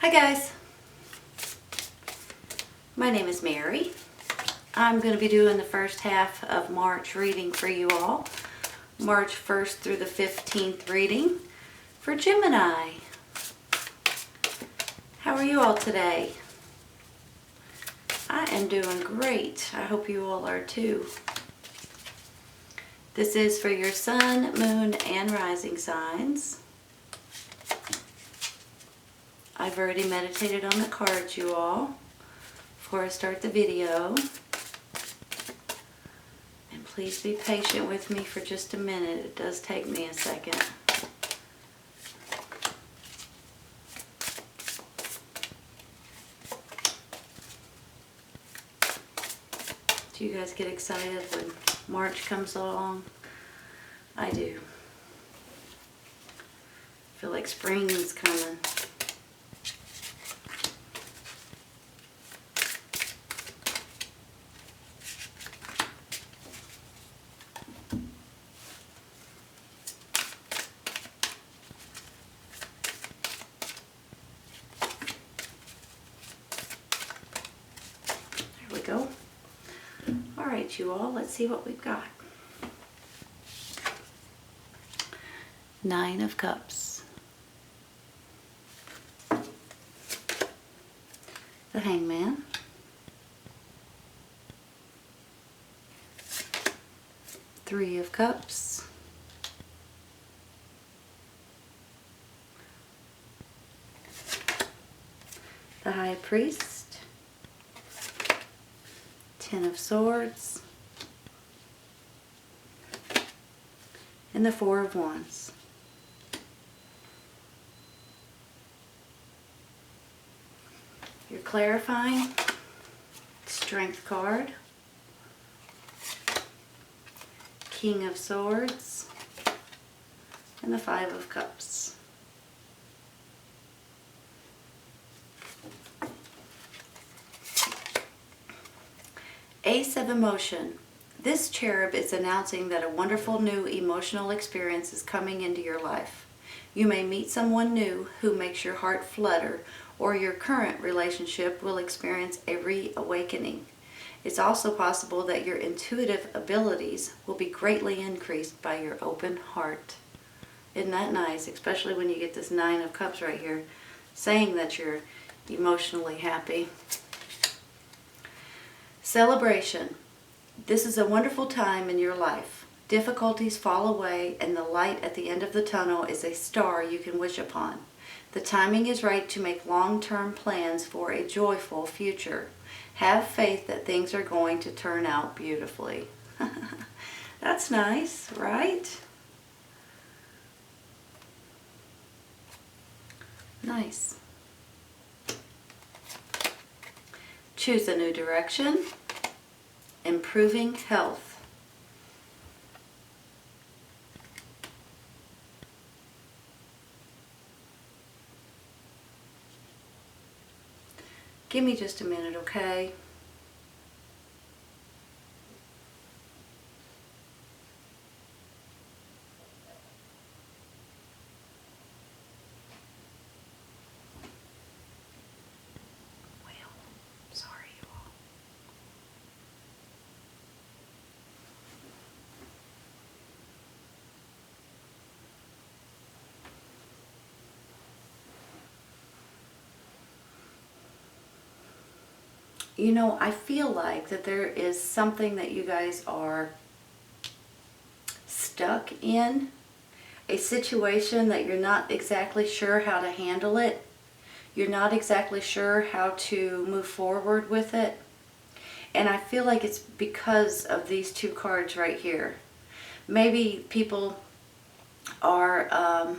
Hi guys, my name is Mary. I'm going to be doing the first half of March reading for you all. March 1st through the 15th reading for Gemini. How are you all today? I am doing great. I hope you all are too. This is for your sun, moon, and rising signs. I've already meditated on the cards, you all, before I start the video. And please be patient with me for just a minute. It does take me a second. Do you guys get excited when March comes along? I do. I feel like spring is coming. There we go. All right, you all, let's see what we've got. Nine of Cups. The Hangman. Three of Cups. The High Priest. Ten of Swords. And the Four of Wands. Your clarifying Strength card. King of Swords. And the Five of Cups. Ace of Emotion. This cherub is announcing that a wonderful new emotional experience is coming into your life. You may meet someone new who makes your heart flutter, or your current relationship will experience a reawakening. It's also possible that your intuitive abilities will be greatly increased by your open heart. Isn't that nice? Especially when you get this Nine of Cups right here, saying that you're emotionally happy. Celebration. This is a wonderful time in your life. Difficulties fall away, and the light at the end of the tunnel is a star you can wish upon. The timing is right to make long-term plans for a joyful future. Have faith that things are going to turn out beautifully. That's nice, right? Nice. Choose a new direction. Improving health. Give me just a minute, okay? Well, sorry you all. You know, I feel like that there is something that you guys are stuck in, a situation that you're not exactly sure how to handle it. You're not exactly sure how to move forward with it. And I feel like it's because of these two cards right here. Maybe people are,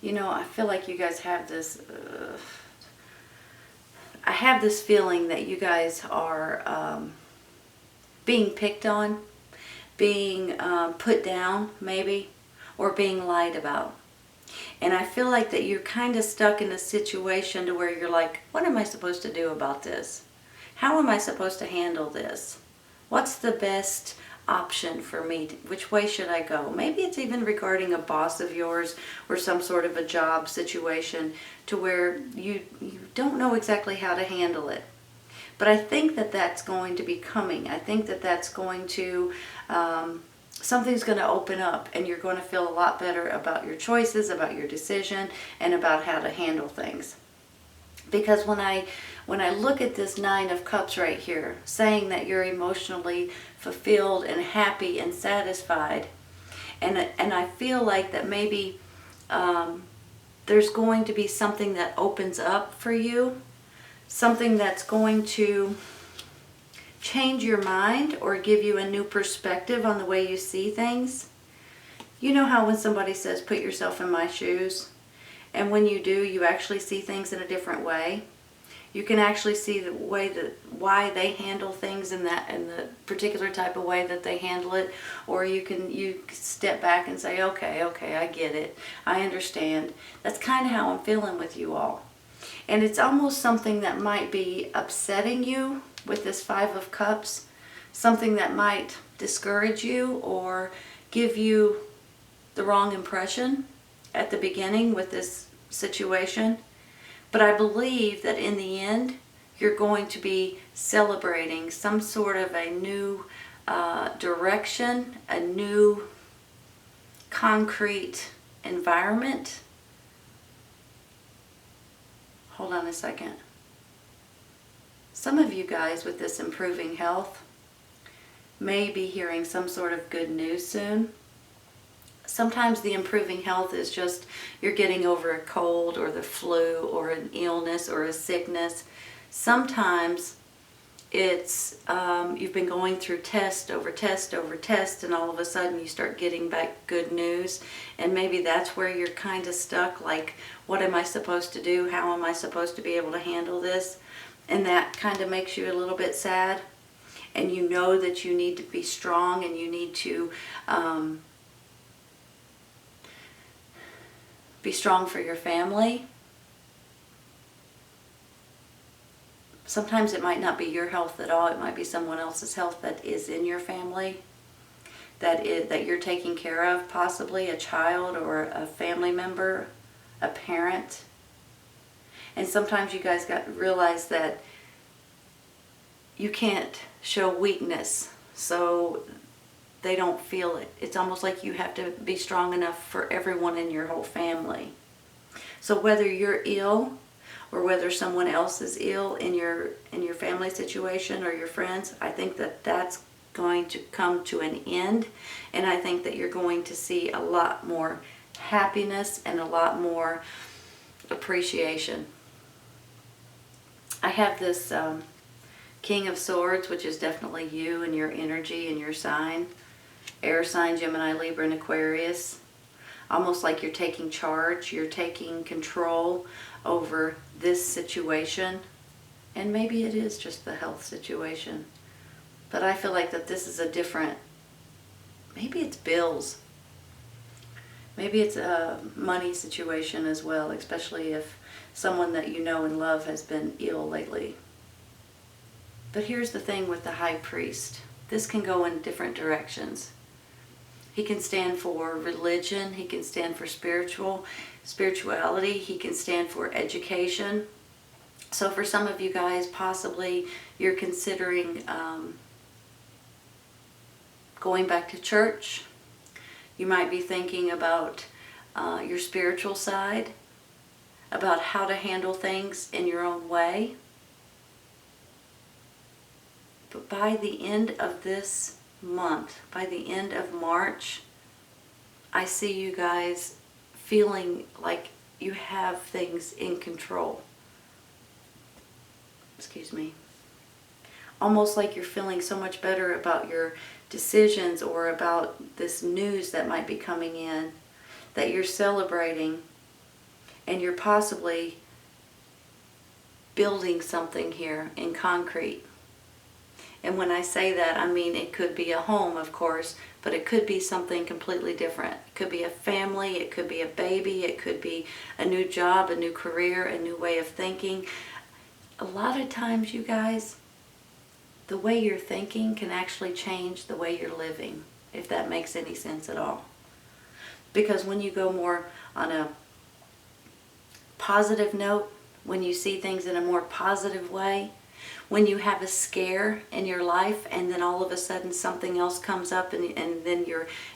you know, I feel like you guys have this... I have this feeling that you guys are being picked on, being put down maybe, or being lied about. And I feel like that you're kind of stuck in a situation to where you're like, what am I supposed to do about this? How am I supposed to handle this? What's the best option for me? Which way should I go? Maybe it's even regarding a boss of yours or some sort of a job situation to where you don't know exactly how to handle it. But I think that that's going to be coming. I think that that's going to, something's going to open up, and you're going to feel a lot better about your choices, about your decision, and about how to handle things. Because when I look at this Nine of Cups right here, saying that you're emotionally fulfilled and happy and satisfied, and I feel like that maybe there's going to be something that opens up for you, something that's going to change your mind or give you a new perspective on the way you see things. You know how when somebody says, put yourself in my shoes, and when you do, you actually see things in a different way. You can actually see the way that why they handle things in the particular type of way that they handle it, or you step back and say, okay, I get it, I understand. That's kind of how I'm feeling with you all. And it's almost something that might be upsetting you with this Five of Cups, something that might discourage you or give you the wrong impression at the beginning with this situation. But I believe that in the end, you're going to be celebrating some sort of a new direction, a new concrete environment. Hold on a second. Some of you guys with this improving health may be hearing some sort of good news soon. Sometimes the improving health is just you're getting over a cold or the flu or an illness or a sickness. Sometimes it's you've been going through test over test over test, and all of a sudden you start getting back good news, and maybe that's where you're kind of stuck, like, what am I supposed to do? How am I supposed to be able to handle this? And that kind of makes you a little bit sad, and you know that you need to be strong, and you need to be strong for your family. Sometimes it might not be your health at all. It might be someone else's health that is in your family, that you're taking care of, possibly a child or a family member, a parent. And sometimes you guys got to realize that you can't show weakness so they don't feel it. It's almost like you have to be strong enough for everyone in your whole family. So whether you're ill or whether someone else is ill in your family situation or your friends, I think that that's going to come to an end, and I think that you're going to see a lot more happiness and a lot more appreciation. I have this King of Swords, which is definitely you and your energy and your sign. Air sign, Gemini, Libra, and Aquarius. Almost like you're taking charge, you're taking control over this situation. And maybe it is just the health situation. But I feel like that this is a different, maybe it's bills. Maybe it's a money situation as well, especially if someone that you know and love has been ill lately. But here's the thing with the High Priest. This can go in different directions. He can stand for religion. He can stand for spirituality. He can stand for education. So for some of you guys, possibly you're considering going back to church. You might be thinking about your spiritual side, about how to handle things in your own way. But by the end of this month, by the end of March, I see you guys feeling like you have things in control. Excuse me. Almost like you're feeling so much better about your decisions or about this news that might be coming in, that you're celebrating, and you're possibly building something here in concrete. And when I say that, I mean it could be a home, of course, but it could be something completely different. It could be a family, it could be a baby, it could be a new job, a new career, a new way of thinking. A lot of times, you guys, the way you're thinking can actually change the way you're living, if that makes any sense at all. Because when you go more on a positive note, when you see things in a more positive way, when you have a scare in your life and then all of a sudden something else comes up and then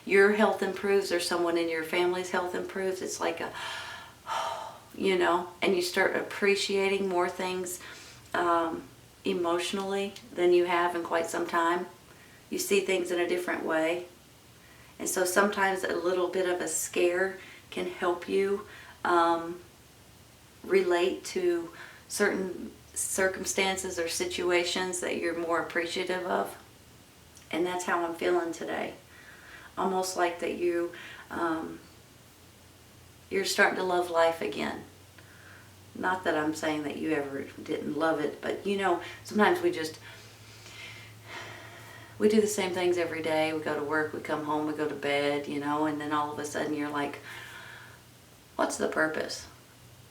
your health improves or someone in your family's health improves, it's like a, and you start appreciating more things emotionally than you have in quite some time. You see things in a different way. And so sometimes a little bit of a scare can help you relate to certain circumstances or situations that you're more appreciative of. And that's how I'm feeling today. Almost like that you're starting to love life again. Not that I'm saying that you ever didn't love it, but sometimes we do the same things every day. We go to work, we come home, we go to bed, and then all of a sudden you're like, what's the purpose?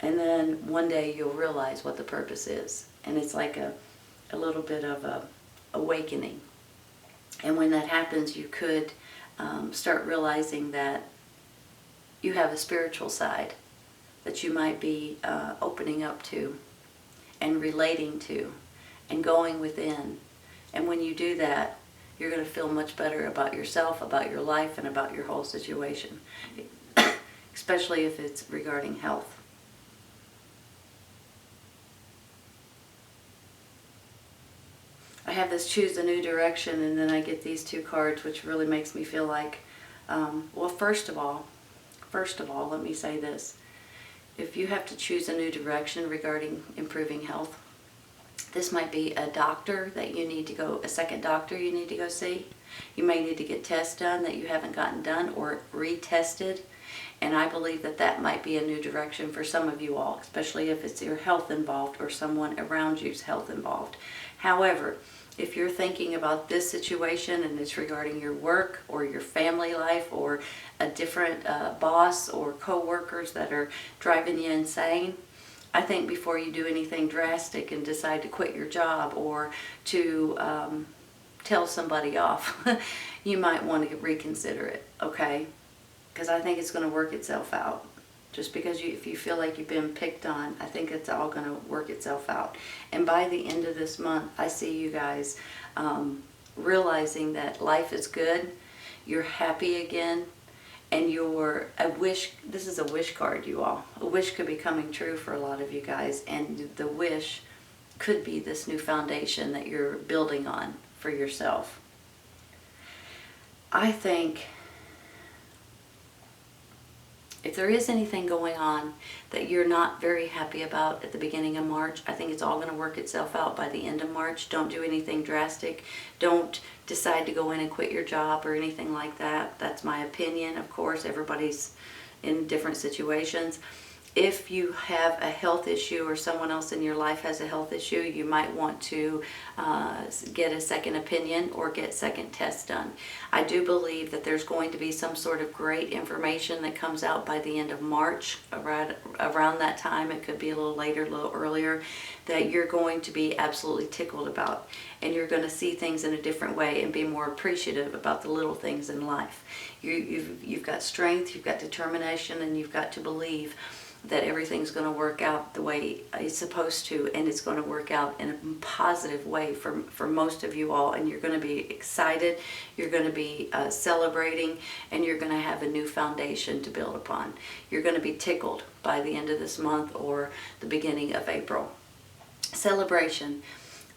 And then one day you'll realize what the purpose is. And it's like a little bit of a awakening. And when that happens, you could start realizing that you have a spiritual side that you might be opening up to and relating to and going within. And when you do that, you're going to feel much better about yourself, about your life, and about your whole situation, especially if it's regarding health. I have this choose a new direction, and then I get these two cards, which really makes me feel like, well, first of all, let me say this. If you have to choose a new direction regarding improving health, this might be a doctor that you need to go, a second doctor you need to go see. You may need to get tests done that you haven't gotten done or retested. And I believe that that might be a new direction for some of you all, especially if it's your health involved or someone around you's health involved. However, if you're thinking about this situation and it's regarding your work or your family life or a different boss or co-workers that are driving you insane, I think before you do anything drastic and decide to quit your job or to tell somebody off, you might want to reconsider it, okay? Because I think it's going to work itself out. Just because if you feel like you've been picked on, I think it's all going to work itself out. And by the end of this month, I see you guys realizing that life is good, you're happy again, and this is a wish card, you all. A wish could be coming true for a lot of you guys, and the wish could be this new foundation that you're building on for yourself. I think if there is anything going on that you're not very happy about at the beginning of March, I think it's all going to work itself out by the end of March. Don't do anything drastic. Don't decide to go in and quit your job or anything like that. That's my opinion. Of course, everybody's in different situations. If you have a health issue or someone else in your life has a health issue, you might want to get a second opinion or get second tests done. I do believe that there's going to be some sort of great information that comes out by the end of March, around that time. It could be a little later, a little earlier, that you're going to be absolutely tickled about. And you're going to see things in a different way and be more appreciative about the little things in life. You've got strength, you've got determination, and you've got to believe that everything's going to work out the way it's supposed to, and it's going to work out in a positive way for most of you all, and you're going to be excited, you're going to be celebrating, and you're going to have a new foundation to build upon. You're going to be tickled by the end of this month or the beginning of April. Celebration.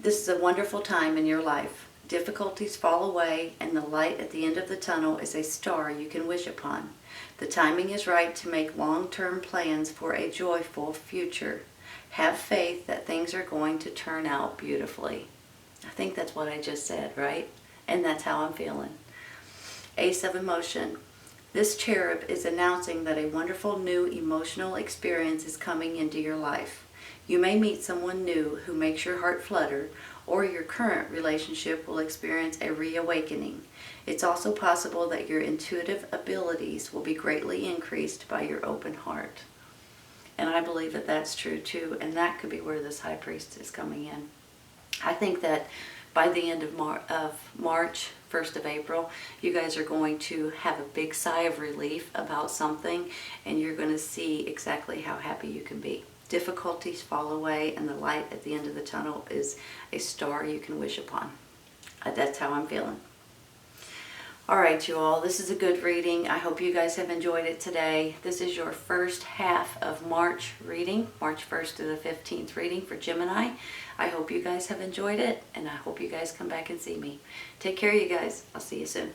This is a wonderful time in your life. Difficulties fall away, and the light at the end of the tunnel is a star you can wish upon. The timing is right to make long-term plans for a joyful future. Have faith that things are going to turn out beautifully. I think that's what I just said, right? And that's how I'm feeling. Ace of Emotion. This cherub is announcing that a wonderful new emotional experience is coming into your life. You may meet someone new who makes your heart flutter, or your current relationship will experience a reawakening. It's also possible that your intuitive abilities will be greatly increased by your open heart. And I believe that that's true too, and that could be where this high priest is coming in. I think that by the end of March, 1st of April, you guys are going to have a big sigh of relief about something, and you're going to see exactly how happy you can be. Difficulties fall away, and the light at the end of the tunnel is a star you can wish upon. That's how I'm feeling. All right, you all, this is a good reading. I hope you guys have enjoyed it today. This is your first half of March reading, March 1st to the 15th reading for Gemini. I hope you guys have enjoyed it, and I hope you guys come back and see me. Take care, you guys. I'll see you soon.